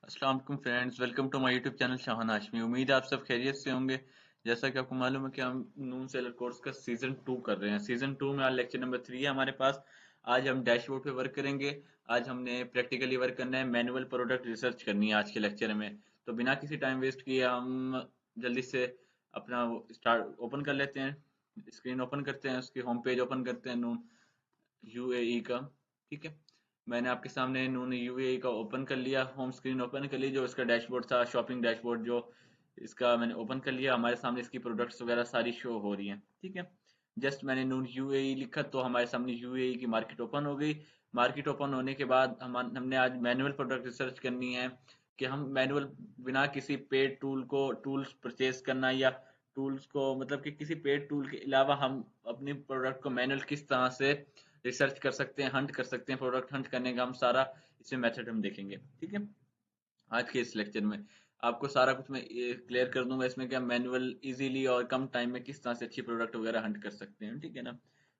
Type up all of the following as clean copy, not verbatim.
अस्सलाम वालेकुम friends, welcome to my YouTube channel Shahan Hashmi. उम्मीद है आप सब खैरियत से होंगे। जैसा कि आपको मालूम है कि हम नून सेलर कोर्स का सीजन 2 कर रहे हैं। सीजन 2 में आज लेक्चर नंबर 3 है हमारे पास। आज हम डैशबोर्ड पे वर्क करेंगे। आज हमने प्रैक्टिकली वर्क करना है, मैनुअल प्रोडक्ट रिसर्च करनी है आज के लेक्चर में। तो बिना किसी टाइम वेस्ट किए हम जल्दी से अपना स्टार्ट ओपन कर लेते हैं। स्क्रीन ओपन करते हैं, उसकी होम पेज ओपन करते हैं नून यूएई का। ठीक है, मैंने आपके सामने इन्होंने यूएई का ओपन कर लिया, होम स्क्रीन ओपन कर ली। जो इसका डैशबोर्ड था, शॉपिंग डैशबोर्ड, जो इसका मैंने ओपन कर लिया। हमारे सामने इसकी प्रोडक्ट्स वगैरह सारी शो हो रही हैं। ठीक है, जस्ट मैंने नून यूएई लिखा तो हमारे सामने यूएई की मार्केट ओपन हो गई। मार्केट ओपन होने के बाद हमने आज मैनुअल प्रोडक्ट रिसर्च करनी है कि हम मैनुअल बिना किसी पेड टूल को टूल्स परचेज करना, या टूल्स को मतलब कि किसी पेड टूल के अलावा हम अपनी प्रोडक्ट को मैनुअल किस तरह से रिसर्च कर सकते हैं, हंट कर सकते हैं। प्रोडक्ट हंट करने का हम सारा इसमें मेथड हम देखेंगे। ठीक है, आज के इस लेक्चर में आपको सारा कुछ मैं क्लियर कर दूंगा इसमें कि हम मैनुअल इजीली और कम टाइम में किस तरह से अच्छी प्रोडक्ट वगैरह हंट कर सकते हैं। ठीक है ना।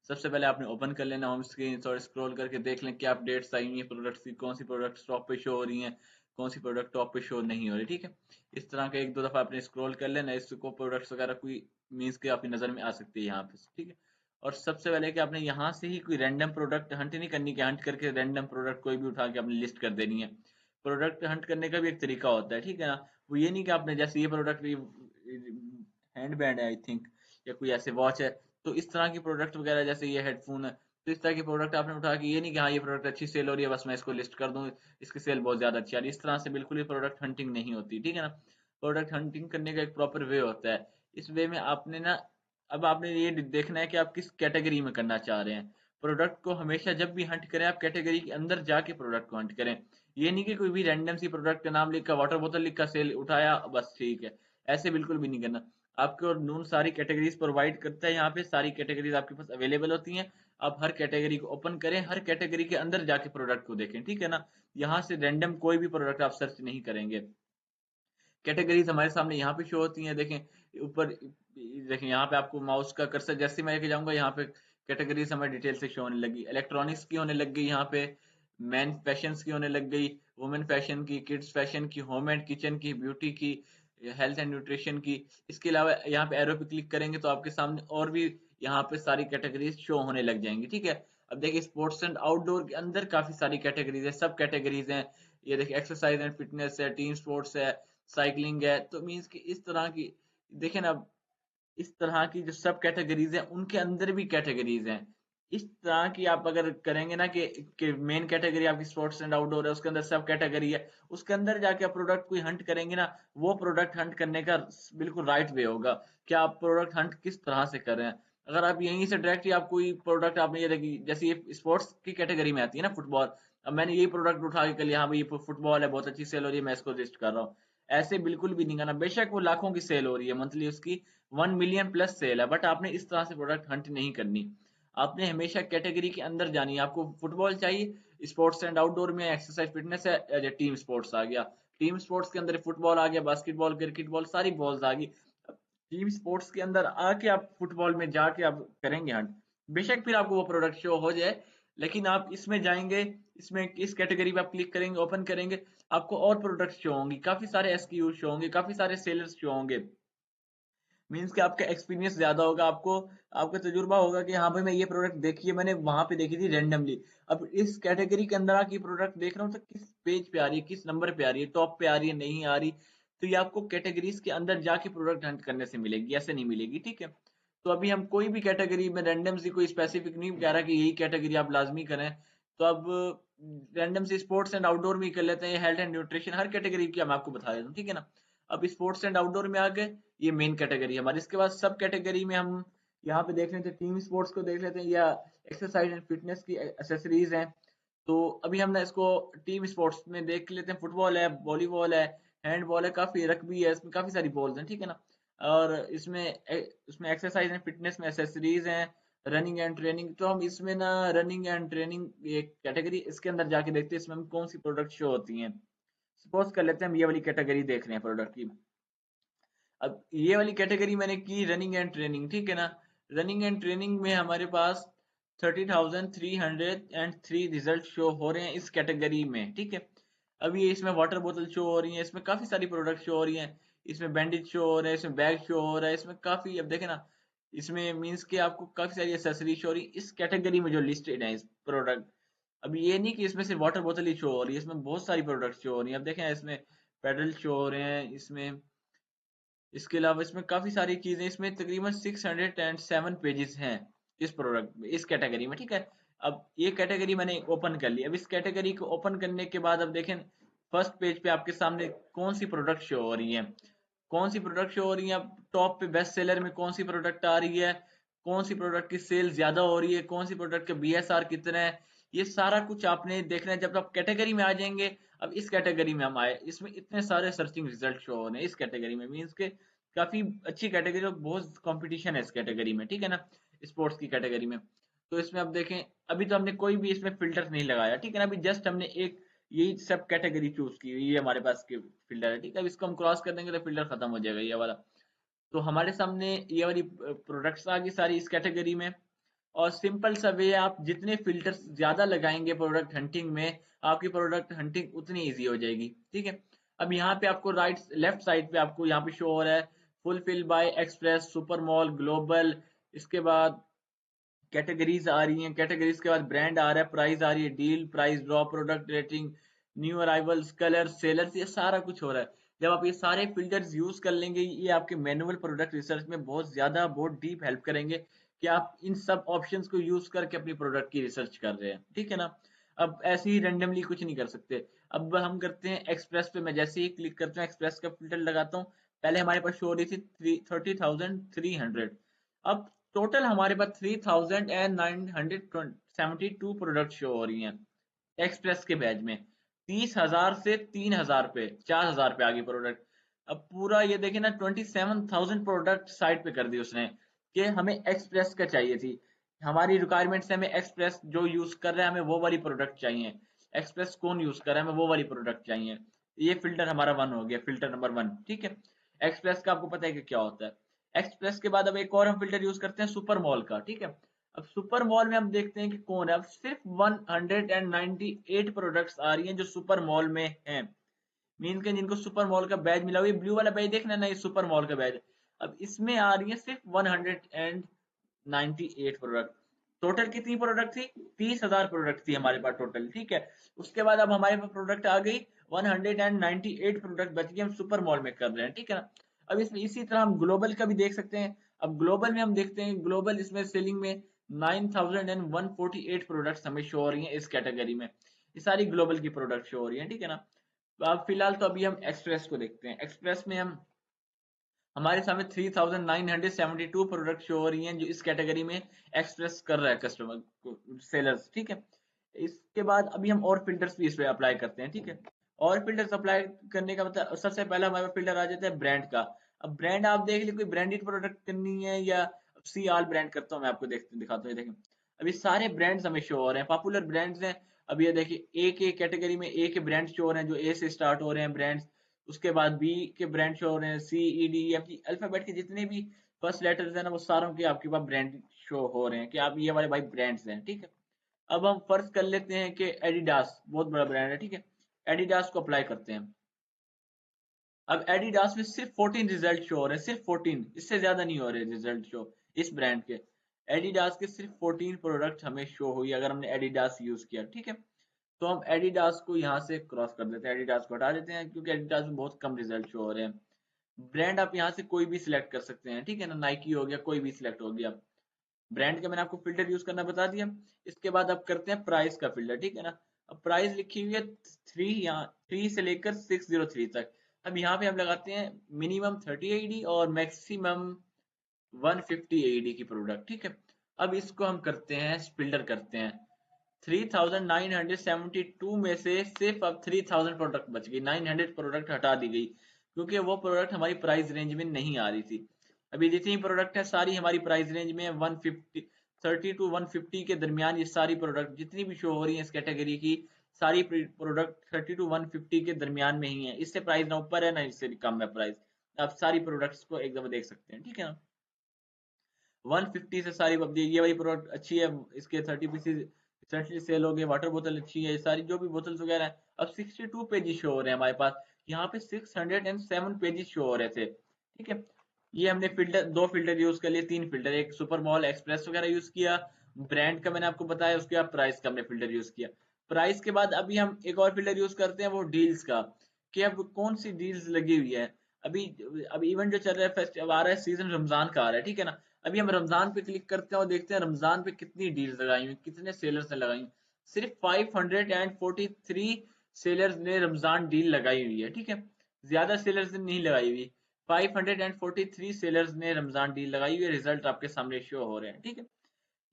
सबसे पहले आपने ओपन कर लेना होम स्क्रीन और स्क्रॉल करके देख लें क्या अपडेट्स आई हुई हैं प्रोडक्ट्स की, कौन सी प्रोडक्ट टॉप पे शो हो रही हैं, कौन सी प्रोडक्ट टॉप पे शो नहीं हो रही। ठीक है, इस तरह का एक दो दफा आपने स्क्रॉल कर लेना, इसको प्रोडक्ट्स वगैरह कोई मीन्स के आपकी नजर में आ सकती है यहाँ पे। ठीक है, और सबसे पहले कि आपने यहाँ से ही कोई रैंडम प्रोडक्ट हंट नहीं करनी, कि हंट करके रैंडम प्रोडक्ट कोई भी उठा के आपने लिस्ट कर देनी है। प्रोडक्ट हंट करने का भी एक तरीका होता है। ठीक है ना, वो ये नहीं कि आपने जैसे ये प्रोडक्ट हैंड बैंड है आई थिंक, या कोई ऐसे वॉच है, तो इस तरह की प्रोडक्ट वगैरह, जैसे ये हेडफोन है, तो इस तरह की प्रोडक्ट आपने उठा के ये नहीं कि हाँ ये प्रोडक्ट अच्छी सेल हो रही है बस मैं इसको लिस्ट कर दूं, इसकी सेल बहुत ज्यादा अच्छी आ रही है। इस तरह से बिल्कुल भी प्रोडक्ट हंटिंग नहीं होती। ठीक है ना, प्रोडक्ट हंटिंग करने का एक प्रॉपर वे होता है। इस वे में आपने ना, अब आपने ये देखना है कि आप किस कैटेगरी में करना चाह रहे हैं। प्रोडक्ट को हमेशा जब भी हंट करें आप कैटेगरी के अंदर जाके प्रोडक्ट को हंट करें। ये नहीं कि कोई भी रैंडम सी प्रोडक्ट का नाम लिखा, वाटर बोतल लिखा, सेल उठाया, बस ठीक है। ऐसे बिल्कुल भी नहीं करना। आपको नून सारी कैटेगरीज प्रोवाइड करता है, यहाँ पे सारी कैटेगरीज आपके पास अवेलेबल होती हैं। आप हर कैटेगरी को ओपन करें, हर कैटेगरी के अंदर जाके प्रोडक्ट को देखें। ठीक है ना, यहाँ से रैंडम कोई भी प्रोडक्ट आप सर्च नहीं करेंगे। कैटेगरीज हमारे सामने यहाँ पे शो होती हैं, देखें ऊपर। देखें यहाँ पे आपको माउस का कर्सर जैसे मैं लेके जाऊंगा, यहाँ पे कैटेगरीज हमें डिटेल से शो होने लगी। इलेक्ट्रॉनिक्स की होने लग गई यहाँ पे, मैन फैशन की होने लग गई, वुमेन फैशन की, किड्स फैशन की, होम एंड किचन की, ब्यूटी की, हेल्थ एंड न्यूट्रिशन की। इसके अलावा यहाँ पे एरो पे क्लिक करेंगे तो आपके सामने और भी यहाँ पे सारी कैटेगरीज शो होने लग जाएंगी। ठीक है, अब देखिए स्पोर्ट्स एंड आउटडोर के अंदर काफी सारी कैटेगरीज है, सब कैटेगरीज हैं। ये देखिए एक्सरसाइज एंड फिटनेस है, टीम स्पोर्ट्स है, साइकिलिंग है। तो मीन्स कि इस तरह की, देखें ना, इस तरह की जो सब कैटेगरीज हैं उनके अंदर भी कैटेगरीज हैं। इस तरह की आप अगर करेंगे ना कि मेन कैटेगरी आपकी स्पोर्ट्स एंड आउटडोर है, उसके अंदर सब कैटेगरी है, उसके अंदर जाके आप प्रोडक्ट कोई हंट करेंगे ना, वो प्रोडक्ट हंट करने का बिल्कुल राइट वे होगा कि आप प्रोडक्ट हंट किस तरह से कर रहे हैं। अगर आप यहीं से डायरेक्ट ही आप कोई प्रोडक्ट आपने ये देखी, जैसे ये स्पोर्ट्स की कैटेगरी में आती है ना फुटबॉल, अब मैंने ये प्रोडक्ट उठा के कर लिया, हाँ भाई ये फुटबॉल है, बहुत अच्छी सेल हो रही है, मैं इसको लिस्ट कर रहा हूँ। ऐसे बिल्कुल भी नहीं करना। बेशक वो लाखों की सेल हो रही है, मंथली उसकी 1 मिलियन प्लस सेल है, बट आपने इस तरह से प्रोडक्ट हंट नहीं करनी। आपने हमेशा कैटेगरी के अंदर जानी है। आपको फुटबॉल चाहिए, स्पोर्ट्स एंड आउटडोर में एक्सरसाइज फिटनेस है, टीम स्पोर्ट्स आ गया, टीम स्पोर्ट्स के अंदर फुटबॉल आ गया, बास्केटबॉल, क्रिकेट बॉल, सारी बॉल्स आ गई। टीम स्पोर्ट्स के अंदर आके आप फुटबॉल में जाके आप करेंगे हंट, बेशक फिर आपको वो प्रोडक्ट शो हो जाए, लेकिन आप इसमें जाएंगे, इसमें इस कैटेगरी पे आप क्लिक करेंगे, ओपन करेंगे, आपको और प्रोडक्ट शो होंगी, काफी सारे एसक्यू शो होंगे, काफी सारे सेलर्स शो होंगे। मीन्स कि आपका एक्सपीरियंस ज्यादा होगा, आपको आपका तजुर्बा होगा कि हाँ भाई मैं ये प्रोडक्ट देखी है, मैंने वहां पे देखी थी रैंडमली, अब इस कैटेगरी के अंदर आके प्रोडक्ट देख रहा हूँ तो किस पेज पे आ रही है, किस नंबर पे आ रही है, टॉप पे आ रही है, नहीं आ रही। तो ये आपको कैटेगरीज के अंदर जाके प्रोडक्ट हंट करने से मिलेगी, ऐसे नहीं मिलेगी। ठीक है, तो अभी हम कोई भी कैटेगरी में रैंडम से कोई स्पेसिफिक नहीं कह रहा कि यही कैटेगरी आप लाजमी करें। तो अब रैंडम से स्पोर्ट्स एंड आउटडोर में कर लेते हैं, health and nutrition, her category की मैं आपको बता देता हूँ। ठीक है ना, अब स्पोर्ट्स एंड आउटडोर में आ गए, ये मेन कैटेगरी हमारी। इसके बाद सब कैटेगरी में हम यहाँ पे देख लेते हैं, टीम स्पोर्ट्स को देख लेते हैं, या एक्सरसाइज एंड फिटनेस की एसेसरीज हैं। तो अभी हम ना इसको टीम स्पोर्ट्स में देख लेते हैं, फुटबॉल है, वॉलीबॉल है, हैंडबॉल है, काफी रग्बी है, इसमें काफी सारी बॉल्स हैं। ठीक है ना, और इसमें एक्सरसाइज एंड फिटनेस में एसेसरीज हैं, रनिंग एंड ट्रेनिंग। तो हम इसमें ना रनिंग एंड ट्रेनिंग एक कैटेगरी, इसके अंदर जाके देखते हैं इसमें हम कौन सी प्रोडक्ट शो होती हैं। सपोज कर लेते हैं हम ये वाली कैटेगरी देख रहे हैं प्रोडक्ट की। अब ये वाली कैटेगरी मैंने की रनिंग एंड ट्रेनिंग। ठीक है ना, रनिंग एंड ट्रेनिंग में हमारे पास 30,303 रिजल्ट शो हो रहे हैं इस कैटेगरी में। ठीक है, अभी इसमें वाटर बोतल शो हो रही है, इसमें काफी सारी प्रोडक्ट शो हो रही हैं, इसमें बैंडेज शो हो रहा है, इसमें बैग शो हो रहा है, इसमें काफी, अब देखे ना, इसमें मीन्स के आपको काफी सारी एसेसरी शो हो रही है इस कैटेगरी में जो लिस्टेड है इस प्रोडक्ट। अब ये नहीं कि इसमें सिर्फ वाटर बोतल ही शो हो रही है, इसमें बहुत सारी प्रोडक्ट शो हो रही है। अब देखें इसमें पेडल शो हो रहे हैं, इसमें इसके अलावा इसमें काफी सारी चीजें, इसमें तकरीबन 607 पेजेस हैं इस प्रोडक्ट में, इस कैटेगरी में, ठीक है। अब ये कैटेगरी मैंने ओपन कर ली। अब इस कैटेगरी को ओपन करने के बाद अब देखें फर्स्ट पेज पे आपके सामने कौन सी प्रोडक्ट शो हो रही है, कौन सी प्रोडक्ट शो हो रही है। अब टॉप पे बेस्ट सेलर में कौन सी प्रोडक्ट आ रही है, कौन सी प्रोडक्ट की सेल ज्यादा हो रही है, कौन सी प्रोडक्ट के बीएसआर कितना है, ये सारा कुछ आपने देखना है जब आप कैटेगरी में आ जाएंगे। अब इस कैटेगरी में हम आए, इसमें इतने सारे सर्चिंग रिजल्ट शो हो रहे हैं इस कैटेगरी में, मीन्स के काफी अच्छी कैटेगरी और बहुत कंपटीशन है इस कैटेगरी में, ठीक है ना, स्पोर्ट्स की कैटेगरी में। तो इसमें अब देखें, अभी तो हमने कोई भी इसमें फिल्टर नहीं लगाया, ठीक है ना, अभी जस्ट हमने एक यही सब कैटेगरी चूज की, ये हमारे पास के फिल्टर है, ठीक है। अब इसको हम क्रॉस कर देंगे तो फिल्टर खत्म हो जाएगा ये वाला। तो हमारे सामने ये वाली प्रोडक्ट्स आ गई सारी इस कैटेगरी में। और सिंपल सा वे, आप जितने फिल्टर्स ज्यादा लगाएंगे प्रोडक्ट हंटिंग में, आपकी प्रोडक्ट हंटिंग उतनी इजी हो जाएगी, ठीक है। अब यहाँ पे आपको राइट लेफ्ट साइड पे आपको यहाँ पे शो हो रहा है fulfil bye express, super mall, global, इसके बाद कैटेगरीज आ रही हैं, कैटेगरीज के बाद ब्रांड आ रहा है, प्राइस आ रही है, deal, price drop, product rating, new arrivals, colour, sellers, ये सारा कुछ हो रहा है। जब आप ये सारे फिल्टर्स यूज कर लेंगे, ये आपके मैनुअल प्रोडक्ट रिसर्च में बहुत ज्यादा बहुत डीप हेल्प करेंगे कि आप इन सब ऑप्शंस को यूज करके अपनी प्रोडक्ट की रिसर्च कर रहे हैं, ठीक है ना। अब ऐसे ही रेंडमली कुछ नहीं कर सकते। अब हम करते हैं एक्सप्रेस पे, मैं जैसे ही क्लिक करता हूँ एक्सप्रेस का फिल्टर लगाता हूँ, पहले हमारे पास शो हो रही थी 30,300। अब टोटल हमारे पास 3,972 प्रोडक्ट शो हो रही हैं एक्सप्रेस के बैच में। 30,000 से 3,000 पे, 4,000 पे आ गई प्रोडक्ट। अब पूरा ये देखे ना, 27,000 प्रोडक्ट साइड पे कर दी उसने कि हमें एक्सप्रेस का चाहिए थी। हमारी रिक्वायरमेंट से हमें एक्सप्रेस जो यूज कर रहे हैं हमें वो वाली प्रोडक्ट चाहिए, एक्सप्रेस कौन यूज कर रहा है हमें वो वाली प्रोडक्ट चाहिए। ये फिल्टर हमारा वन हो गया, फिल्टर नंबर 1, ठीक है। एक्सप्रेस का आपको पता है कि क्या होता है। एक्सप्रेस के बाद अब एक और हम फिल्टर यूज करते हैं सुपर मॉल का, ठीक है। अब सुपर मॉल में हम देखते हैं कि कौन है। अब सिर्फ 198 प्रोडक्ट्स आ रही हैं जो सुपर मॉल में हैं, मीन के जिनको सुपर मॉल का बैज मिला हुआ है, ब्लू वाला बैज देखना ना, ये सुपर मॉल का बैज। अब इसमें आ रही है सिर्फ 198 प्रोडक्ट। टोटल कितनी प्रोडक्ट थी? 30,000 प्रोडक्ट थी हमारे पास टोटल, ठीक है। उसके बाद अब हमारे पास प्रोडक्ट आ गई 198 प्रोडक्ट बच गए, हम सुपर मॉल में कर रहे हैं, ठीक है ना। अब इसमें इसी तरह हम ग्लोबल का भी देख सकते हैं। अब ग्लोबल में हम देखते हैं, ग्लोबल इसमें सेलिंग में 9,148 प्रोडक्ट्स हमें शो हो रही हैं इस कैटेगरी में। ये सारी ग्लोबल की प्रोडक्ट शो हो रही है, ठीक है ना। तो अब फिलहाल तो अभी हम एक्सप्रेस को देखते हैं। एक्सप्रेस में हम हमारे सामने 3,972 प्रोडक्ट शो हो रही हैं जो इस कैटेगरी में एक्सप्रेस कर रहा है कस्टमर सेलर्स, ठीक है। इसके बाद अभी हम और फिल्टर्स भी इस पे अप्लाई करते हैं, ठीक है। और फिल्टर्स अप्लाई करने का मतलब सबसे पहला हमारे फिल्टर आ जाता है ब्रांड का। अब ब्रांड आप देख लीजिए, कोई ब्रांडेड प्रोडक्ट करनी है या सी आल ब्रांड करता हूँ मैं, आपको दिखाता हूँ, ये देखें। अभी सारे ब्रांड्स हमें शो हो रहे हैं, पॉपुलर ब्रांड्स हैं। अब ये देखिए, ए के कैटेगरी में ए के ब्रांड शो हो रहे हैं जो ए से स्टार्ट हो रहे हैं ब्रांड्स। उसके बाद बी के ब्रांड शो हो रहे हैं, C E D F G, alphabet के जितने भी फर्स्ट लेटर्स हैं ना, वो सारों के आपके पास ब्रांड शो हो रहे हैं कि आप ये वाले भाई ब्रांड्स हैं, ठीक है। अब हम फर्ज कर लेते हैं कि एडिडास बहुत बड़ा ब्रांड है, ठीक है। एडिडास को अप्लाई करते हैं। अब एडिडास में सिर्फ 14 रिजल्ट शो हो रहे हैं, सिर्फ 14, इससे ज्यादा नहीं हो रहे रिजल्ट शो इस ब्रांड के। एडिडास के सिर्फ 14 प्रोडक्ट हमें शो हुई अगर हमने एडिडास यूज किया, ठीक है। तो हम एडिडास को यहाँ से क्रॉस कर देते हैं, एडिडास को हटा देते हैं क्योंकि एडिडास में बहुत कम रिजल्ट शो हो रहे हैं। ब्रांड आप यहाँ से कोई भी सिलेक्ट कर सकते हैं, ठीक है ना, नाइकी हो गया, कोई भी सिलेक्ट हो गया। ब्रांड का मैंने आपको फिल्टर यूज करना बता दिया। इसके बाद आप करते हैं प्राइस का फिल्टर, ठीक है ना। अब प्राइस लिखी हुई है 3 से लेकर 603 तक। अब यहाँ पे हम लगाते हैं मिनिमम 30 एडी और मैक्सिमम 150 एडी की प्रोडक्ट, ठीक है। अब इसको हम करते हैं फिल्टर करते हैं। 3,972 में से सिर्फ अब 3,000 प्रोडक्ट बच गई, 900 प्रोडक्ट हटा दी गई क्योंकि वो प्रोडक्ट हमारी प्राइस रेंज में नहीं आ रही थी। अभी जितनी प्रोडक्ट है सारी हमारी प्राइस रेंज में 150, 30 टू 150 के दरमियान। ये सारी प्रोडक्ट जितनी भी शो हो रही है इस कैटेगरी की, सारी प्रोडक्ट 30 टू 150 के दरमियान में ही है। इससे प्राइस ना ऊपर है ना इससे कम है प्राइस। आप सारी प्रोडक्ट्स को एक दफा देख सकते हैं, ठीक है ना। 150 से सारी, अब ये वाली प्रोडक्ट अच्छी है, इसके 30 पीसेज रिसेंटली सेल हो गए। वाटर बोतल अच्छी है, सारी जो भी बोतल्स वगैरह हैं अब 62 पेजेस शो हो रहे हैं हमारे पास, यहाँ पे 607 पेजेस शो हो रहे थे, ठीक है। ये हमने फिल्टर, 2 फिल्टर यूज कर लिए, 3 फिल्टर, एक सुपरमॉल एक्सप्रेस वगैरह यूज किया, ब्रांड का मैंने आपको बताया, उसके बाद प्राइस का हमने फिल्टर यूज किया। प्राइस के बाद अभी हम एक और फिल्टर यूज करते हैं, वो डील्स का, कि अब कौन सी डील्स लगी हुई है। अभी अभी इवेंट जो चल रहा है, फेस्टिवल आ रहा है, सीजन रमजान का आ रहा है, ठीक है ना। अभी हम रमजान पे क्लिक करते हैं और देखते हैं रमजान पे कितनी डील्स लगाई हुई, कितने सेलर्स ने लगाई हुई। सिर्फ 543 सेलर्स ने रमजान डील लगाई हुई है, ठीक है। ज्यादा सेलर्स ने नहीं लगाई हुई। 543 सेलर्स ने रमजान डील लगाई हुई है। रिजल्ट आपके सामने शो हो रहे हैं, ठीक है।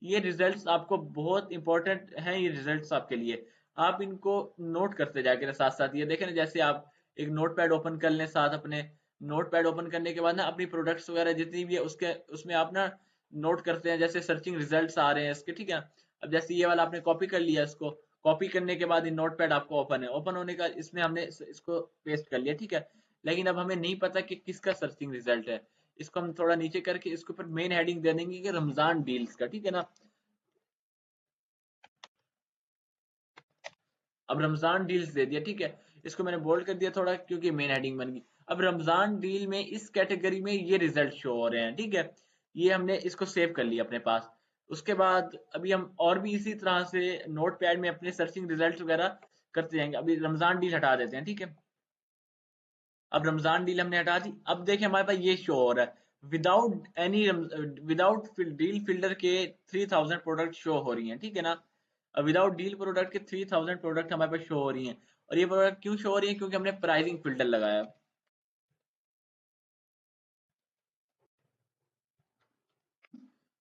ये रिजल्ट्स आपको बहुत इंपॉर्टेंट हैं, ये रिजल्ट्स आपके लिए, आप इनको नोट करते जाके साथ साथ। ये देखें ना, जैसे आप एक नोट पैड ओपन कर लें साथ अपने, नोट पैड ओपन करने के बाद ना अपनी प्रोडक्ट्स वगैरह जितनी भी है उसके उसमें आप ना नोट करते हैं, जैसे सर्चिंग रिजल्ट्स आ रहे हैं इसके, ठीक है। अब जैसे ये वाला आपने कॉपी कर लिया, इसको कॉपी करने के बाद ये नोट पैड आपको ओपन है, ओपन होने का इसमें हमने इसको पेस्ट कर लिया, ठीक है। लेकिन अब हमें नहीं पता कि किसका सर्चिंग रिजल्ट है। इसको हम थोड़ा नीचे करके इसके ऊपर मेन हेडिंग दे देंगे कि रमजान डील्स का, ठीक है ना। अब रमजान डील्स दे दिया, ठीक है। इसको मैंने बोल्ड कर दिया थोड़ा क्योंकि मेन हेडिंग बन गई। अब रमजान डील में इस कैटेगरी में ये रिजल्ट शो हो रहे हैं, ठीक है। ये हमने इसको सेव कर लिया अपने पास। उसके बाद अभी हम और भी इसी तरह से नोट पैड में अपने सर्चिंग रिजल्ट वगैरह करते जाएंगे। अभी रमजान डील हटा देते हैं, ठीक है। अब रमजान डील हमने हटा दी। अब देखें हमारे पास ये शो हो रहा है, without any, without deal filter के 3000 प्रोडक्ट शो हो रही हैं, ठीक है ना। अब विदाउट डील प्रोडक्ट के 3000 प्रोडक्ट हमारे पास शो हो रही हैं। और ये प्रोडक्ट क्यों शो हो रही है? क्योंकि हमने प्राइसिंग फिल्टर लगाया।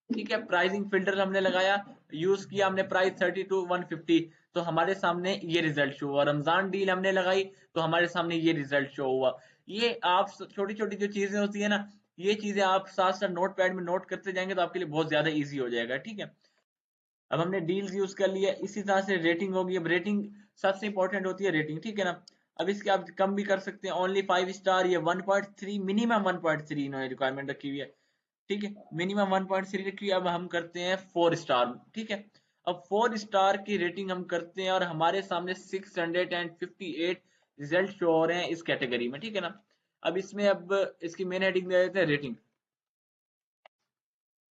ठीक है, प्राइसिंग फिल्टर हमने लगाया, यूज किया हमने प्राइस 32 150, तो हमारे सामने ये रिजल्ट शो हुआ। रमजान डील हमने लगाई तो हमारे सामने ये रिजल्ट शो हुआ। ये आप छोटी छोटी जो चीजें होती है ना, ये चीजें आप साथ साथ नोट पैड में नोट करते जाएंगे तो आपके लिए बहुत ज्यादा इजी हो जाएगा, ठीक है। अब हमने डील्स यूज कर लिया, इसी तरह से रेटिंग होगी। अब रेटिंग सबसे इंपॉर्टेंट होती है, रेटिंग, ठीक है ना। अब इसके आप कम भी कर सकते हैं, ओनली 5 स्टार, या 1.3, मिनिमम 1.3 इन्होंने रिक्वायरमेंट रखी हुई है, ठीक है। मिनिमम 1.3 रखी हुई है। अब हम करते हैं 4 स्टार, ठीक है। अब 4 स्टार की रेटिंग हम करते हैं और हमारे सामने 658 रिजल्ट शो हो रहे हैं इस कैटेगरी में, ठीक है ना। अब इसमें अब इसकी मेन हेडिंग दे देते हैं रेटिंग।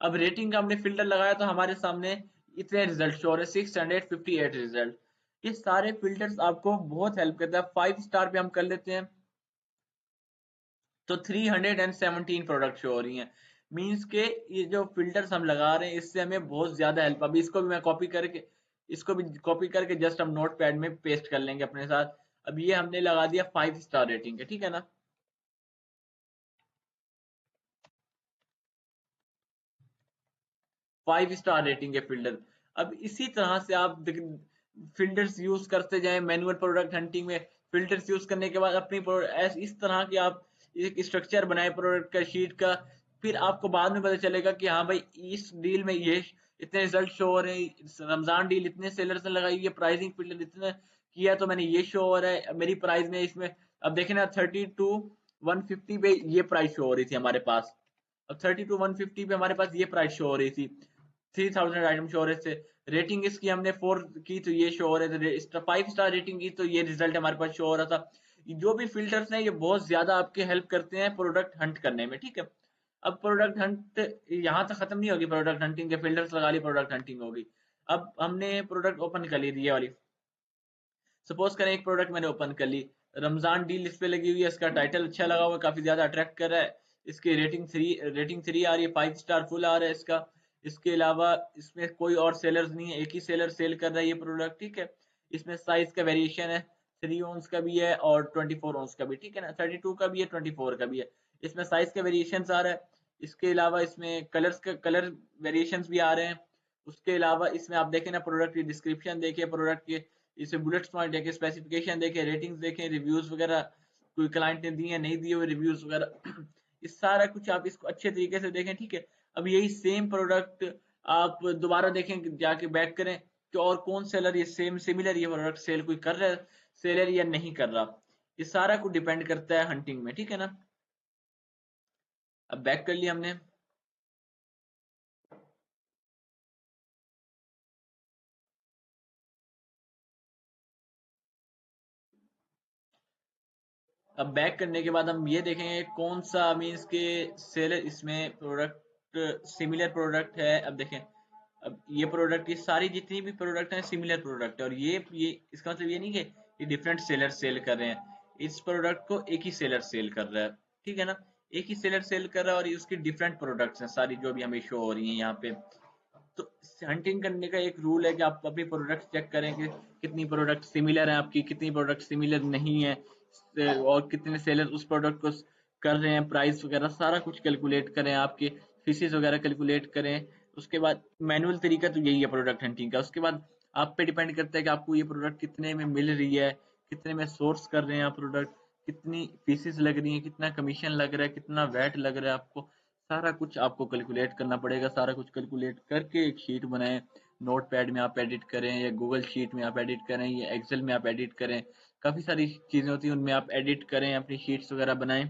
अब रेटिंग का हमने फिल्टर लगाया तो हमारे सामने इतने रिजल्ट शो हो रहे हैं, 658 रिजल्ट। ये सारे फिल्टर्स आपको बहुत हेल्प करता है। 5 स्टार पे हम कर लेते हैं तो 317 प्रोडक्ट शो हो रही हैं। मींस के ये जो फिल्टर्स हम लगा रहे हैं इससे हमें बहुत ज्यादा हेल्प। अभी इसको भी मैं कॉपी करके, इसको भी कॉपी करके जस्ट हम नोट पैड में पेस्ट कर लेंगे अपने साथ। अब ये हमने लगा दिया 5 स्टार रेटिंग है, ठीक है ना। 5 स्टार रेटिंग के फिल्टर। अब इसी तरह से आप फिल्टर्स यूज करते जाएं मैनुअल प्रोडक्ट हंटिंग में। फिल्टर्स यूज करने के बाद अपनी इस तरह की आप एक स्ट्रक्चर बनाए प्रोडक्ट का, शीट का। फिर आपको बाद में पता चलेगा कि हाँ भाई, इस डील में ये इतने रिजल्ट शो हो रहे हैं, रमजान डील इतने सेलर्स ने लगाई हुई है, प्राइसिंग फिल्टर इतने किया तो मैंने ये शो हो रहा है मेरी प्राइस में इसमें। अब देखें ना, 32 150 पे ये प्राइस शो हो रही थी हमारे पास। अब 32 150 पे हमारे पास ये प्राइस शो हो रही थी, 3000 आइटम शो हो रहे थे। रेटिंग इसकी हमने 4 की तो ये शो हो रहे थे, 5 स्टार रेटिंग की तो ये रिजल्ट हमारे पास शो हो रहा था। जो भी फिल्टर्स हैं ये बहुत ज्यादा आपके हेल्प करते हैं प्रोडक्ट हंट करने में, ठीक है। अब प्रोडक्ट हंट यहाँ तक खत्म नहीं होगी, प्रोडक्ट हंटिंग के फिल्टर्स लगा ली, प्रोडक्ट हंटिंग होगी। अब हमने प्रोडक्ट ओपन कर ली, ये वाली। सपोज करें एक प्रोडक्ट मैंने ओपन कर ली, रमजान डील इस पे लगी हुई है, इसका टाइटल अच्छा लगा हुआ है, काफी ज्यादा अट्रैक्ट कर रहा है। इसकी रेटिंग 3 आ रही है, 5 स्टार फुल आ रहा है इसका। इसके अलावा इसमें कोई और सेलर्स नहीं है, एक ही सेलर सेल कर रहा है ये प्रोडक्ट, ठीक है। इसमें साइज का वेरिएशन है, 3 ounce का भी है और 24 ounce का भी, ठीक है ना। 32 का भी है, 24 का भी है। इसमें साइज का वेरिएशन आ रहा है। इसके अलावा इसमें कलर वेरिएशन भी आ रहे हैं। उसके अलावा इसमें आप देखें ना, प्रोडक्ट की डिस्क्रिप्शन देखिए, प्रोडक्ट के इसे बुलेट्स पॉइंट देखें, स्पेसिफिकेशन देखें, रेटिंग्स देखें, रिव्यूज वगैरह कोई क्लाइंट ने दिए नहीं दिए हुए रिव्यूज वगैरह, इस सारा कुछ आप इसको अच्छे तरीके से देखें, ठीक है। अब यही सेम प्रोडक्ट आप दोबारा देखें, जाके बैक करें कि और कौन सेलर ये सेम सिमिलर ये प्रोडक्ट सेल कोई कर रहा है, सेलर या नहीं कर रहा। ये सारा कुछ डिपेंड करता है हंटिंग में, ठीक है ना। अब बैक कर लिया हमने। अब बैक करने के बाद हम ये देखेंगे कौन सा मीन्स के सेलर इसमें प्रोडक्ट सिमिलर प्रोडक्ट है। अब देखें, अब ये प्रोडक्ट, ये सारी जितनी भी प्रोडक्ट हैं सिमिलर प्रोडक्ट है, और ये इसका मतलब ये नहीं कि ये डिफरेंट सेलर सेल कर रहे हैं। इस प्रोडक्ट को एक ही सेलर सेल कर रहा है, ठीक है ना, एक ही सेलर सेल कर रहा है, और उसकी डिफरेंट प्रोडक्ट्स हैं सारी जो भी हमें शो हो रही हैं यहाँ पे। तो हंटिंग करने का एक रूल है कि आप अपनी प्रोडक्ट चेक करें कि कितनी प्रोडक्ट सिमिलर है आपकी, कितनी प्रोडक्ट सिमिलर नहीं है, और कितने सेलर उस प्रोडक्ट को कर रहे हैं, प्राइस वगैरह सारा कुछ कैलकुलेट करें, आपके फीसेस वगैरह कैलकुलेट करें। उसके बाद मैनुअल तरीका तो यही है प्रोडक्ट हंटिंग का। उसके बाद आप पे डिपेंड करता है कि आपको ये प्रोडक्ट कितने में मिल रही है, कितने में सोर्स कर रहे हैं आप प्रोडक्ट, कितनी फीसेस लग रही है, कितना कमीशन लग रहा है, कितना वैट लग रहा है आपको, सारा कुछ आपको कैलकुलेट करना पड़ेगा। सारा कुछ कैलकुलेट करके एक शीट बनाएं, नोट पैड में आप एडिट करें, या गूगल शीट में आप एडिट करें, या एक्सेल में आप एडिट करें, काफ़ी सारी चीज़ें होती हैं उनमें आप एडिट करें, अपनी शीट्स वगैरह बनाएं,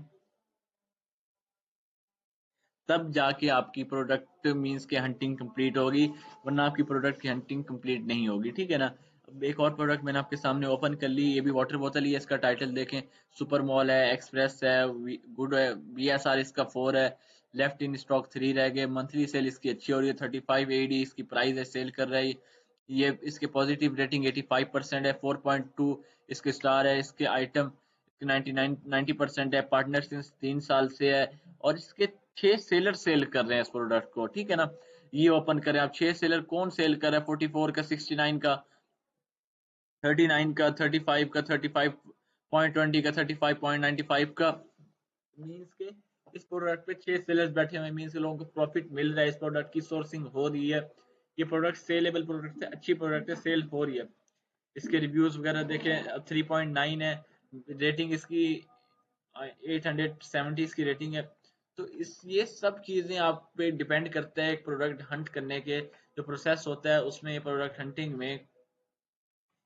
तब जाके आपकी प्रोडक्ट मीन्स के हंटिंग कंप्लीट होगी, वरना आपकी प्रोडक्ट की हंटिंग कंप्लीट नहीं होगी, ठीक है ना। अब एक और प्रोडक्ट मैंने आपके सामने ओपन कर ली, ये भी वाटर बोतल ही है, इसका टाइटल देखें, सुपर मॉल है, एक्सप्रेस है, गुड है, BSR इसका 4 है, लेफ्ट इन स्टॉक 3 रह गए, मंथली सेल इसकी अच्छी हो रही है, 35 AD इसकी प्राइस है, सेल कर रहा है ये। इसके पॉजिटिव रेटिंग 85% है, 4.2 इसके स्टार है, इसके आइटम 90% है, पार्टनर सिंस 3 साल से है, और इसके 6 सेलर सेल कर रहे हैं इस प्रोडक्ट को, ठीक है ना। ये ओपन करें आप, 6 सेलर कौन सेल कर रहा है, 44 का, 69 का, 39 का, 35 का, 35.20 का, 35.95 का, मीन्स के इस प्रोडक्ट पे 6 सेलर्स बैठे हुए हैं, मीन्स के लोगों को प्रॉफिट मिल रहा है, इस प्रोडक्ट की सोर्सिंग हो रही है, ये प्रोडक्ट सेलेबल प्रोडक्ट है, अच्छी प्रोडक्ट है, सेल हो रही है। इसके रिव्यूज वगैरह देखें, 3.9 है रेटिंग इसकी, 870 इसकी रेटिंग है। तो इस ये सब चीज़ें आप पे डिपेंड करता है एक प्रोडक्ट हंट करने के जो प्रोसेस होता है उसमें, ये प्रोडक्ट हंटिंग में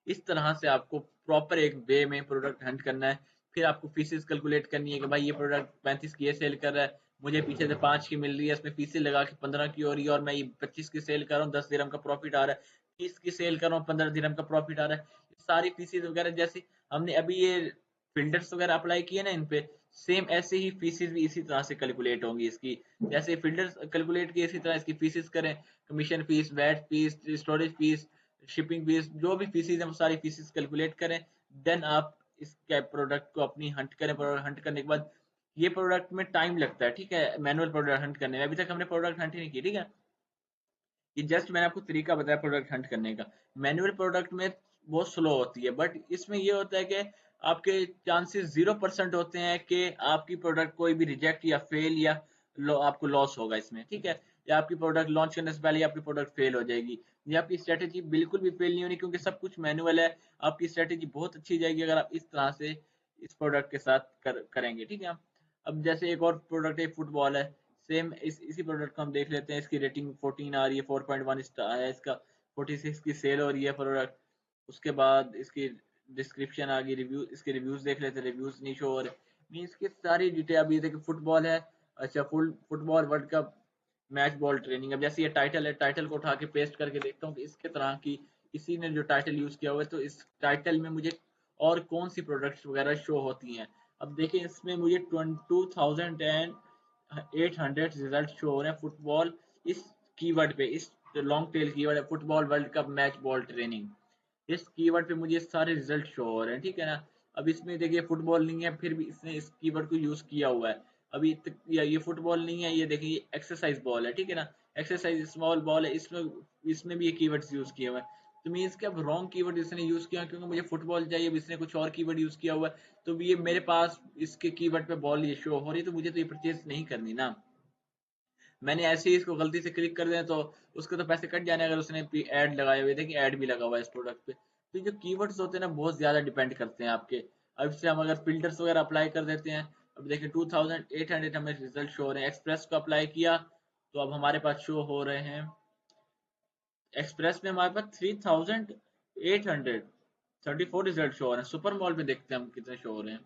इस तरह से आपको प्रॉपर एक वे में प्रोडक्ट हंट करना है। फिर आपको फीसेस कैलकुलेट करनी है कि भाई ये प्रोडक्ट 35 की ये सेल कर रहा है, मुझे पीछे से 5 की मिल रही है, इसमें फीसें लगा के 15 की हो रही है, और मैं ये 25 की सेल कर रहा हूँ, 10 दिरहम का प्रॉफिट आ रहा है, 30 की सेल कर रहा हूँ, 15 दिरहम का प्रॉफिट आ रहा है। सारी फीसेस वगैरह जैसे हमने अभी ये फिल्टर्स वगैरह अप्लाई किए ना इन पे, सेम ऐसे ही फीसेस भी इसी तरह से कैलकुलेट होंगी इसकी। जैसे फिल्टर्स कैलकुलेट किए इसी तरह इसकी फीसेस करें, commission fees, VAT fees, storage fees, shipping fees, जो भी फीसेस हैं वो सारी फीसेस कैलकुलेट करें, देन आप इस प्रोडक्ट को अपनी हंट करें। प्रोडक्ट हंट करने के बाद ये प्रोडक्ट में टाइम लगता है, ठीक है, मैनुअल प्रोडक्ट हंट करने में अभी तक हमने प्रोडक्ट हंट ही नहीं की, ठीक है। ये जस्ट मैंने आपको तरीका बताया प्रोडक्ट हंट करने का। मैनुअल प्रोडक्ट में बहुत स्लो होती है, बट इसमें ये होता है कि आपके चांसेस 0% होते हैं कि आपकी प्रोडक्ट कोई भी रिजेक्ट या फेल या आपको लॉस होगा इसमें, ठीक है, या आपकी प्रोडक्ट लॉन्च करने से पहले आपकी प्रोडक्ट फेल हो जाएगी, या आपकी स्ट्रेटेजी बिल्कुल भी फेल नहीं होनी, क्योंकि सब कुछ मैनुअल है। आपकी स्ट्रेटेजी बहुत अच्छी जाएगी अगर आप इस तरह से इस प्रोडक्ट के साथ करेंगे, ठीक है। अब जैसे एक और प्रोडक्ट है, फुटबॉल है, सेम इसी प्रोडक्ट को हम देख लेते हैं, इसकी रेटिंग 14 आ रही है, 4.1 स्टार है इसका, 46 की सेल हो रही है प्रोडक्ट। उसके बाद इसकी डिस्क्रिप्शन आ गई, रिव्यू, इसके रिव्यूज देख लेते हैं, रिव्यूज नहीं शो हो रहे, मीन्स की सारी डिटेल। अभी देखिए फुटबॉल है, अच्छा, football world cup match ball training. अब जैसे ये टाइटल है, टाइटल को उठा के पेस्ट करके देखता हूँ कि इसके तरह की इसी ने जो टाइटल यूज किया हुआ है, तो इस टाइटल में मुझे और कौन सी प्रोडक्ट्स वगैरह शो होती हैं। अब देखिए इसमें मुझे 2800 रिजल्ट शो हो रहे हैं फुटबॉल इस कीवर्ड पे, इस लॉन्ग टेल कीवर्ड है, football world cup match ball training, इस कीवर्ड पे मुझे सारे रिजल्ट शो हो रहे हैं, ठीक है ना। अब इसमें देखिए फुटबॉल नहीं है, फिर भी इसने इस कीवर्ड को यूज किया हुआ है। अभी तक ये फुटबॉल नहीं है, ये देखिए एक्सरसाइज बॉल है, ठीक है ना, एक्सरसाइज स्मॉल बॉल है, इसमें इसमें भी ये कीवर्ड्स यूज किए हुए हैं। तो मीन्स कि अब रॉन्ग कीवर्ड इसने यूज किया, क्योंकि मुझे फुटबॉल चाहिए, अब इसने कुछ और कीवर्ड यूज किया हुआ है, तो ये मेरे पास इसके कीवर्ड पे बॉल ये शो हो रही है, तो मुझे तो ये परचेज नहीं करनी ना। मैंने ऐसे ही इसको गलती से क्लिक कर दिया तो उसके तो पैसे कट जाने, अगर उसने ऐड लगाए हुए थे कि ऐड भी लगा हुआ है इस प्रोडक्ट पे। तो जो कीवर्ड्स होते हैं ना बहुत ज्यादा डिपेंड करते हैं आपके। अब इससे हम अगर फिल्टर्स वगैरह अप्लाई कर देते हैं, अब देखिए 2800 हमें रिजल्ट शो हो रहे हैं, एक्सप्रेस को अप्लाई किया तो अब हमारे पास शो हो रहे हैं, एक्सप्रेस में हमारे पास 3834 रिजल्ट शो हो रहे हैं। सुपर मॉल में देखते हैं हम कितने शो हो रहे हैं।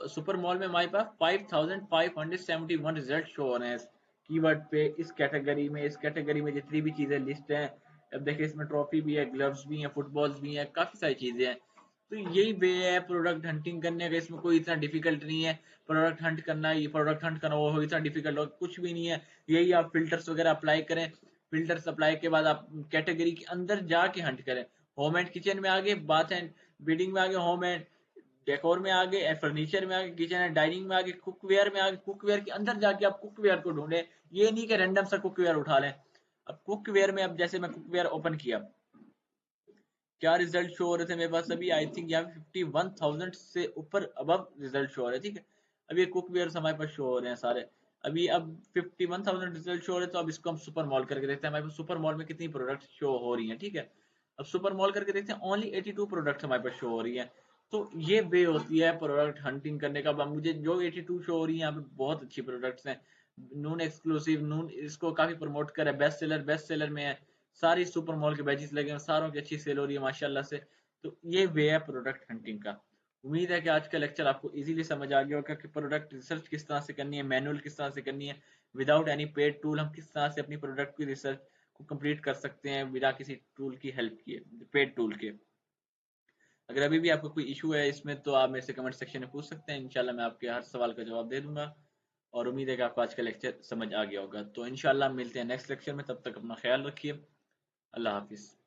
सुपर मॉल में हमारे पास 5571 रिजल्ट शो हो रहे हैं कीवर्ड पे, इस कैटेगरी में, इस कैटेगरी में जितनी भी चीजें लिस्ट हैं। अब देखिए इसमें ट्रॉफी भी है, ग्लव्स भी हैं, फुटबॉल्स भी हैं, काफी सारी चीजें हैं। तो यही वे है प्रोडक्ट हंटिंग करने का, इसमें कोई इतना डिफिकल्ट नहीं है। प्रोडक्ट हंट करना, ये प्रोडक्ट हंट करना वो इतना डिफिकल्ट हो कुछ भी नहीं है। यही आप फिल्टर्स वगैरह अप्लाई करें, फिल्टर्स अप्लाई के बाद आप कैटेगरी के अंदर जाके हंट करें। होम एंड किचन में आगे, बाथ एंड बेडिंग में आगे, होम एंड डेकोर में आगे, फर्नीचर में आगे, किचन एंड डाइनिंग में आगे, कुकवेयर में आगे, कुकवेयर के अंदर जाके आप कुकवेयर को ढूंढे। ये नहीं कि रैंडम सा कुकवेयर उठा लें। अब कुकवेयर में, अब जैसे मैं कुकवेयर ओपन किया, क्या रिजल्ट शो हो रहे थे मेरे पास अभी, आई थिंक यहाँ 51,000 से ऊपर अबव रिजल्ट शो हो रहे हैं, ठीक है। अब ये कुकवेयर हमारे पास शो हो रहे हैं सारे। अभी अब 51,000 रिजल्ट शो हो रहे हैं, तो अब इसको हम सुपर मॉल करके देखते हैं हमारे पास सुपर मॉल में कितनी प्रोडक्ट शो हो रही है, ठीक है। अब सुपर मॉल करके देखते हैं, ओनली 82 प्रोडक्ट हमारे पास शो हो रही है। तो ये वे होती है प्रोडक्ट हंटिंग करने का। अब मुझे जो 82 शो हो रही है यहाँ पे बहुत अच्छी प्रोडक्ट्स हैं। नून एक्सक्लूसिव, नून इसको काफी प्रमोट कर है, बेस्ट सेलर में है। सारी सुपर मॉल के बैचेस लगे हैं, सारों की अच्छी सेल हो रही है माशाल्लाह से। तो ये वे है प्रोडक्ट हंटिंग का। उम्मीद है कि आज का लेक्चर आपको इजीली समझ आ गया होगा कि प्रोडक्ट रिसर्च किस तरह से करनी है, मैनुअल किस तरह से करनी है, विदाउट एनी पेड टूल हम किस तरह से अपनी प्रोडक्ट की रिसर्च को कंप्लीट कर सकते हैं बिना किसी टूल की हेल्प किए, पेड टूल के। अगर अभी भी आपको कोई इशू है इसमें, तो आप मेरे से कमेंट सेक्शन में पूछ सकते हैं, इंशाल्लाह मैं आपके हर सवाल का जवाब दे दूंगा। और उम्मीद है कि आपको आज का लेक्चर समझ आ गया होगा। तो इंशाल्लाह मिलते हैं नेक्स्ट लेक्चर में, तब तक अपना ख्याल रखिए। अल्लाह हाफिज़।